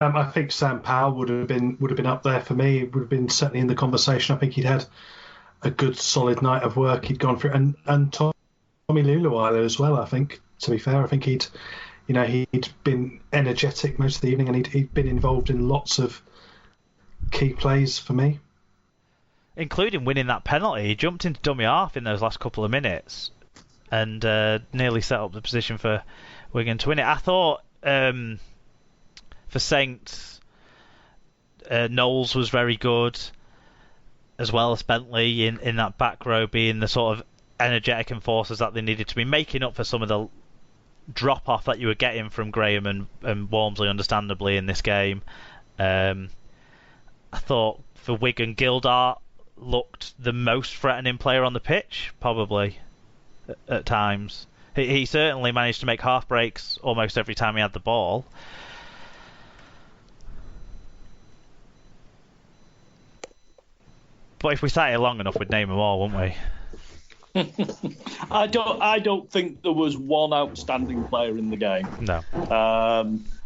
I think Sam Powell would have been up there for me. Would have been certainly in the conversation. I think he'd had a good solid night of work. He'd gone through, and Tommy Luluwile as well. I think, to be fair, I think he'd been energetic most of the evening, and he'd been involved in lots of key plays for me, including winning that penalty. He jumped into dummy half in those last couple of minutes and nearly set up the position for Wigan to win it. I thought for Saints, Knowles was very good, as well as Bentley in that back row, being the sort of energetic enforcers that they needed to be, making up for some of the drop-off that you were getting from Graham and Walmsley, understandably, in this game. I thought for Wigan, Gildart looked the most threatening player on the pitch, probably, at times. He certainly managed to make half breaks almost every time he had the ball. But if we sat here long enough, we'd name them all, wouldn't we? I don't think there was one outstanding player in the game. No.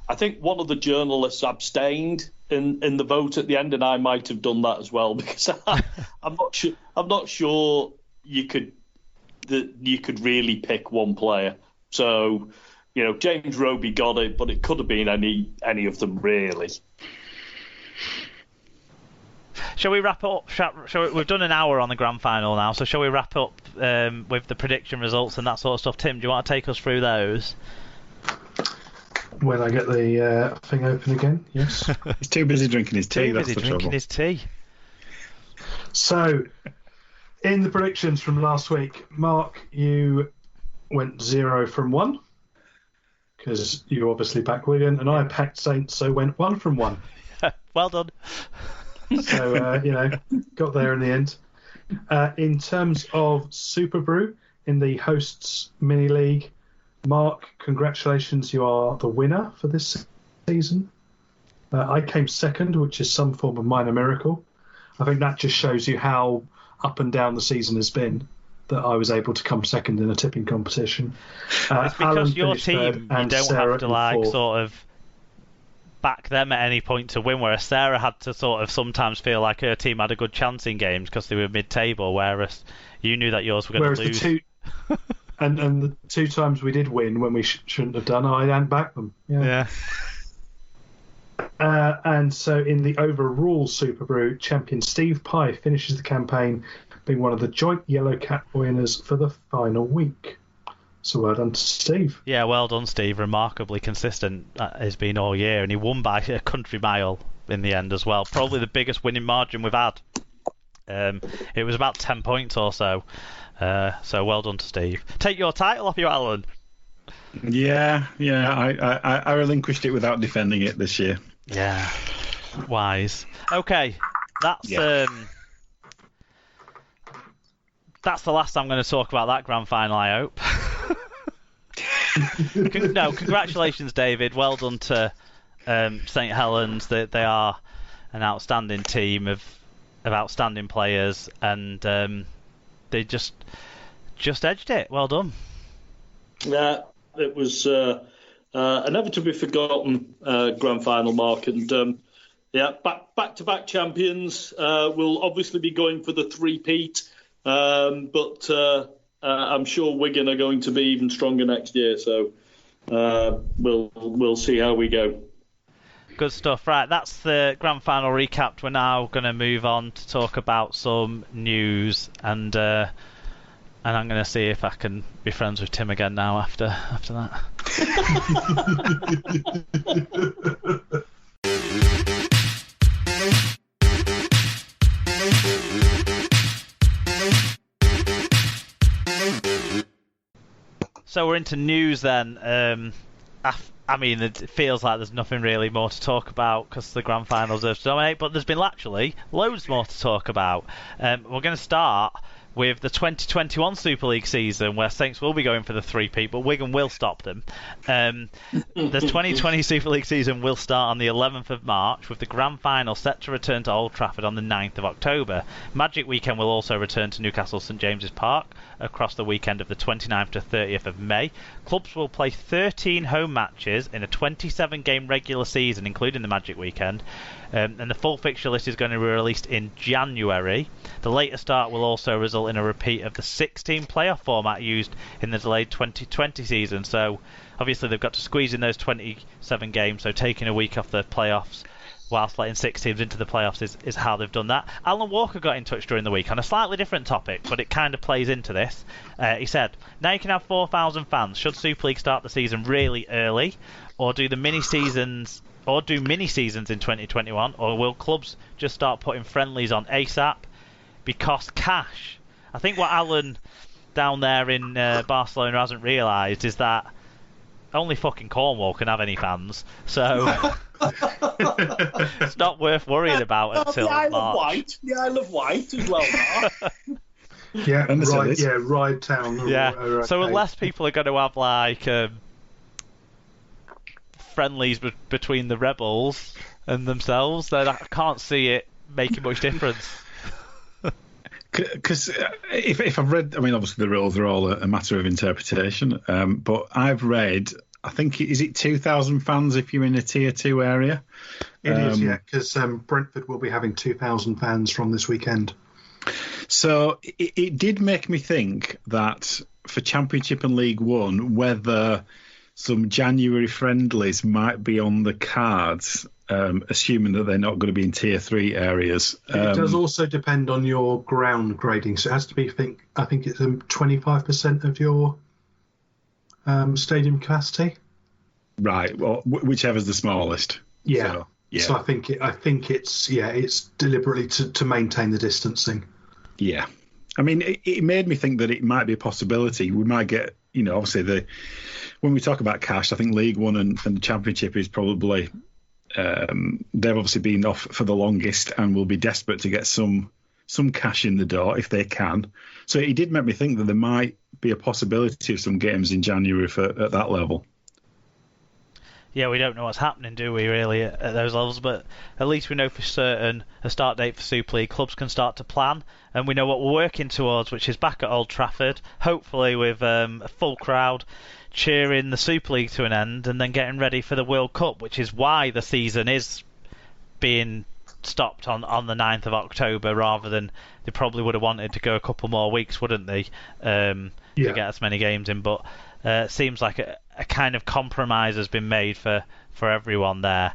I think one of the journalists abstained in the vote at the end, and I might have done that as well, because I'm not sure you could really pick one player. So, James Roby got it, but it could have been any of them really. Shall we wrap up? We've done an hour on the grand final now, so shall we wrap up with the prediction results and that sort of stuff? Tim, do you want to take us through those? When I get the thing open again, yes. He's too busy drinking his tea. That's the trouble. Drinking his tea. So, in the predictions from last week, Mark, you went 0 from 1 because you obviously backed Wigan, and I packed Saints, so went 1 from 1. Well done. So, got there in the end. In terms of Super Brew, in the hosts mini league, Mark, congratulations, you are the winner for this season. I came second, which is some form of minor miracle. I think that just shows you how up and down the season has been, that I was able to come second in a tipping competition. It's because Alan your team, you don't have to sort of back them at any point to win, whereas Sarah had to sort of sometimes feel like her team had a good chance in games because they were mid-table, whereas you knew that yours were going to lose. And the 2 times we did win when we shouldn't have done, I hadn't backed them. Yeah. And so in the overall Super Brew, champion Steve Pye finishes the campaign being one of the joint Yellow Cap winners for the final week. So well done to Steve. Yeah, well done, Steve. Remarkably consistent has been all year, and he won by a country mile in the end as well. Probably the biggest winning margin we've had. It was about 10 points or so. So well done to Steve. Take your title off you, Alan. Yeah. I relinquished it without defending it this year. Yeah, wise. Okay, that's the last I'm going to talk about that grand final, I hope. No, congratulations, David. Well done to St Helens. They are an outstanding team of outstanding players, and they just edged it. Well done. Yeah, it was a never to be forgotten grand final, Mark, and back to back champions. We'll obviously be going for the three-peat, but I'm sure Wigan are going to be even stronger next year. So we'll see how we go. Good stuff. Right, that's the grand final recapped. We're now going to move on to talk about some news, and I'm going to see if I can be friends with Tim again now after that. So we're into news then. I mean, it feels like there's nothing really more to talk about because the grand finals have to dominate, but there's been actually loads more to talk about. We're going to start with the 2021 Super League season, where Saints will be going for the three-peat, but Wigan will stop them. The 2020 Super League season will start on the 11th of March, with the grand final set to return to Old Trafford on the 9th of October. Magic Weekend will also return to Newcastle St James's Park across the weekend of the 29th to 30th of May. Clubs will play 13 home matches in a 27-game regular season, including the Magic Weekend. And the full fixture list is going to be released in January. The later start will also result in a repeat of the 16 playoff format used in the delayed 2020 season. So obviously they've got to squeeze in those 27 games, so taking a week off the playoffs whilst letting 6 teams into the playoffs is how they've done that. Alan Walker got in touch during the week on a slightly different topic, but it kind of plays into this. He said, now you can have 4,000 fans. Should Super League start the season really early, or do mini-seasons in 2021, or will clubs just start putting friendlies on ASAP? Because cash. I think what Alan down there in Barcelona hasn't realised is that only fucking Cornwall can have any fans, so it's not worth worrying about until March. The Isle of Wight as well. Yeah, right. Yeah, Ride Town. Yeah. So unless people are going to have like friendlies between the rebels and themselves, then I can't see it making much difference. Because if I've read, I mean, obviously the rules are all a matter of interpretation, but I've read, I think, is it 2,000 fans if you're in a Tier 2 area? It is, yeah, because Brentford will be having 2,000 fans from this weekend. So it did make me think that for Championship and League One, whether some January friendlies might be on the cards, assuming that they're not going to be in Tier 3 areas. It does also depend on your ground grading. So it has to be, I think it's 25% of your stadium capacity. Right. Well, whichever's the smallest. Yeah. So, yeah. So I think it's deliberately to maintain the distancing. Yeah. I mean, it made me think that it might be a possibility. We might get, obviously when we talk about cash, I think League One and the Championship is probably, they've obviously been off for the longest and will be desperate to get some cash in the door if they can. So it did make me think that there might be a possibility of some games in January at that level. Yeah, we don't know what's happening, do we, really, at those levels? But at least we know for certain a start date for Super League. Clubs can start to plan, and we know what we're working towards, which is back at Old Trafford, hopefully with a full crowd cheering the Super League to an end, and then getting ready for the World Cup, which is why the season is being stopped on the 9th of October, rather than they probably would have wanted to go a couple more weeks, wouldn't they, to get as many games in. But it seems like a kind of compromise has been made for everyone there.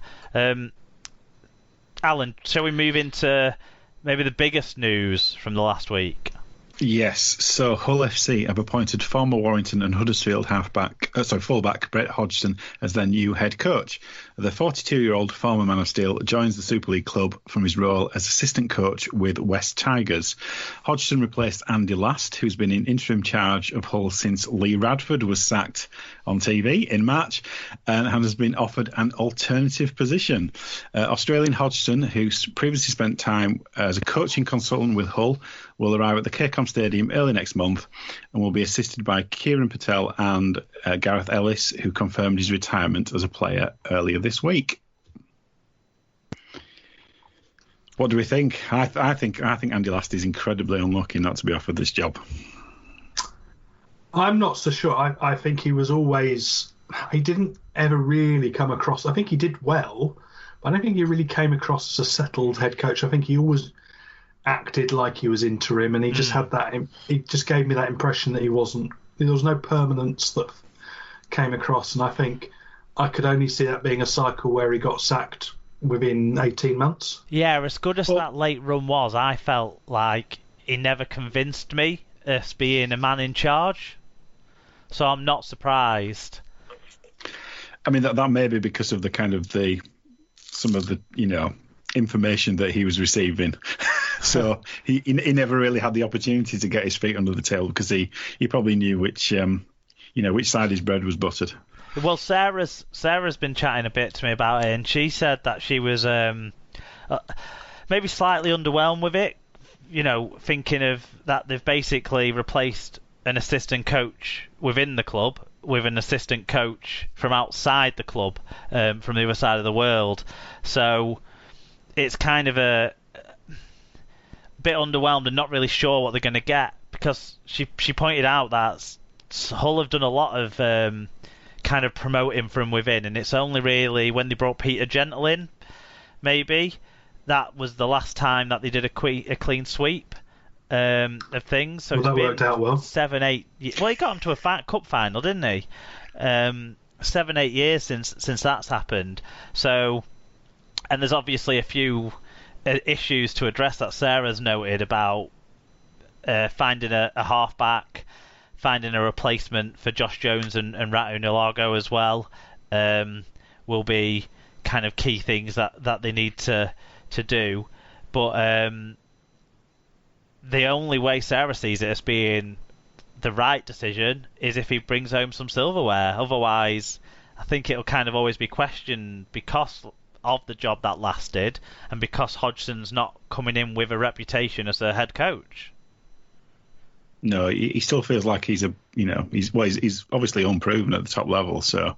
Alan, shall we move into maybe the biggest news from the last week? Yes, so Hull FC have appointed former Warrington and Huddersfield fullback Brett Hodgson as their new head coach. The 42-year-old former Man of Steel joins the Super League club from his role as assistant coach with West Tigers. Hodgson replaced Andy Last, who's been in interim charge of Hull since Lee Radford was sacked on TV in March, and has been offered an alternative position. Australian Hodgson, who's previously spent time as a coaching consultant with Hull, will arrive at the Cairncom Stadium early next month and will be assisted by Kieran Patel and Gareth Ellis, who confirmed his retirement as a player earlier this week. What do we think? I think Andy Last is incredibly unlucky not to be offered this job. I'm not so sure. I think he didn't ever really come across. I think he did well, but I don't think he really came across as a settled head coach. I think he always acted like he was interim, and he just had that. He just gave me that impression that he wasn't. There was no permanence that came across, and I think I could only see that being a cycle where he got sacked within 18 months. Yeah, as good as that late run was, I felt like he never convinced me as being a man in charge. So I'm not surprised. I mean, that may be because of some of the information that he was receiving. So he never really had the opportunity to get his feet under the table, because he probably knew which side his bread was buttered. Well, Sarah's been chatting a bit to me about it, and she said that she was maybe slightly underwhelmed with it, thinking of that they've basically replaced an assistant coach within the club with an assistant coach from outside the club, from the other side of the world. So it's kind of a bit underwhelmed and not really sure what they're going to get, because she pointed out that Hull have done a lot of kind of promoting from within, and it's only really when they brought Peter Gentle in, maybe, that was the last time that they did a clean sweep of things. So that worked out well. 7-8. Well, he got into a cup final, didn't he? 7-8 years since that's happened. So, and there's obviously a few issues to address that Sarah's noted about finding a halfback, finding a replacement for Josh Jones and Ratu Nilago as well, will be kind of key things that they need to do. But the only way Sarah sees it as being the right decision is if he brings home some silverware. Otherwise, I think it'll kind of always be questioned because of the job that lasted and because Hodgson's not coming in with a reputation as a head coach. No, he still feels like he's obviously unproven at the top level. So,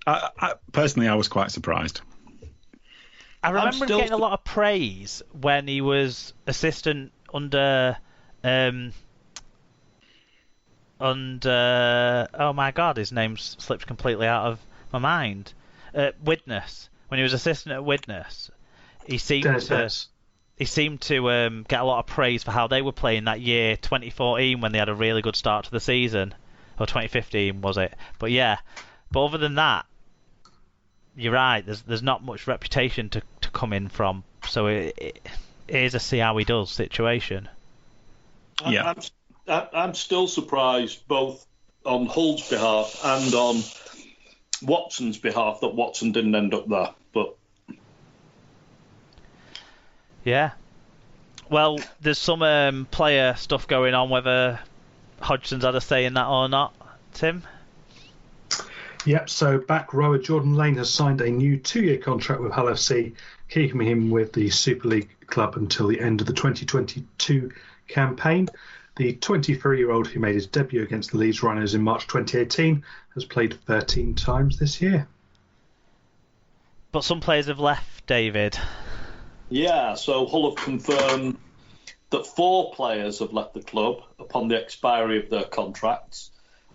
I personally, I was quite surprised. I remember him getting a lot of praise when he was assistant under oh my god, his name slips completely out of my mind. Widnes. When he was assistant at Widnes, he seemed to get a lot of praise for how they were playing that year, 2014, when they had a really good start to the season, or 2015 was it? But yeah, but other than that, you're right. There's not much reputation to come in from, so it is a see how he does situation. Yeah, I'm still surprised both on Hull's behalf and on Watson's behalf that Watson didn't end up there. But yeah, well, there's some player stuff going on, whether Hodgson's had a say in that or not. Tim? Yep, so back rower Jordan Lane has signed a new 2-year contract with Hull FC, keeping him with the Super League club until the end of the 2022 campaign. The 23-year-old, who made his debut against the Leeds Rhinos in March 2018, has played 13 times this year. But some players have left, David. Yeah, so Hull have confirmed that 4 players have left the club upon the expiry of their contracts.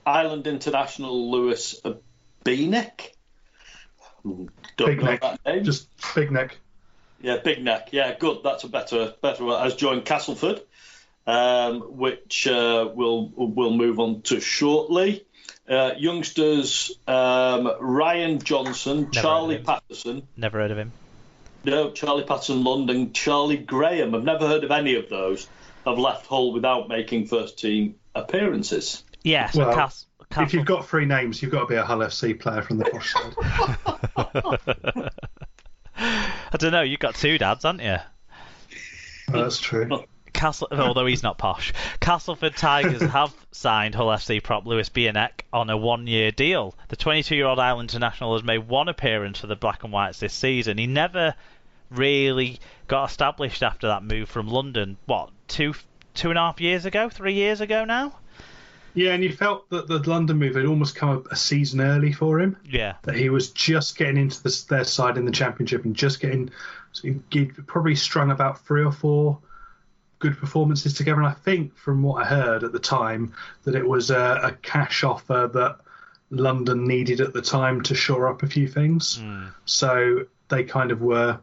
Ireland international Lewis Bienek. Big Neck. That name. Just Big Neck. Yeah, Big Neck. Yeah, good. That's a better word. Has joined Castleford, which we'll move on to shortly. Youngsters Ryan Johnson, Charlie Patterson. Never heard of him. No, Charlie Patterson London, Charlie Graham. I've never heard of any of those. Have left Hull without making first team appearances. Yeah, so well, if you've got 3 names, you've got to be a Hull FC player from the posh side. I don't know, you've got 2 dads, haven't you? Well, that's true. Although he's not posh. Castleford Tigers have signed Hull FC prop Lewis Bienek on a 1-year deal. The 22-year-old Ireland international has made 1 appearance for the Black and Whites this season. He never really got established after that move from London. What, 2.5 years ago? 3 years ago now? Yeah, and you felt that the London move had almost come a season early for him. Yeah. That he was just getting into their side in the Championship and just getting... So he'd probably strung about 3 or 4 good performances together. And I think, from what I heard at the time, that it was a cash offer that London needed at the time to shore up a few things. So they kind of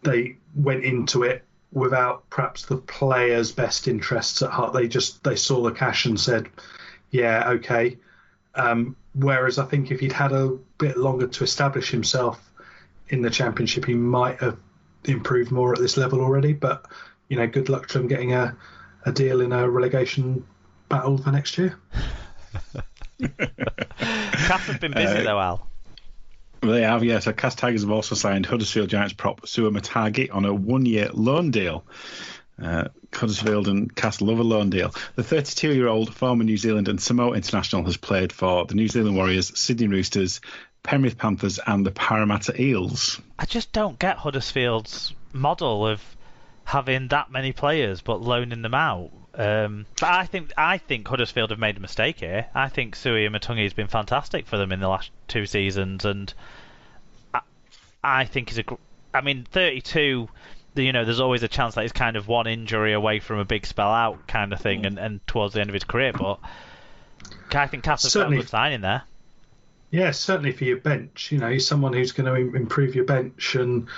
they went into it without perhaps the players' best interests at heart. They saw the cash and said, yeah, okay. Whereas I think if he'd had a bit longer to establish himself in the Championship, he might have improved more at this level already. But, good luck to him getting a deal in a relegation battle for next year. Cass have been busy though, Al. They have, yes. So Cass Tigers have also signed Huddersfield Giants prop Sua Matagi on a 1-year loan deal. Huddersfield and Cass love a loan deal. The 32-year-old former New Zealand and Samoa international has played for the New Zealand Warriors, Sydney Roosters, Penrith Panthers and the Parramatta Eels. I just don't get Huddersfield's model of having that many players but loaning them out. But I think Huddersfield have made a mistake here. I think Sui and Matungi has been fantastic for them in the last 2 seasons, and I think he's 32. There's always a chance that he's kind of one injury away from a big spell out kind of thing, and towards the end of his career. But I think Castle's got a good signing there. Yeah, certainly for your bench. He's someone who's going to improve your bench, and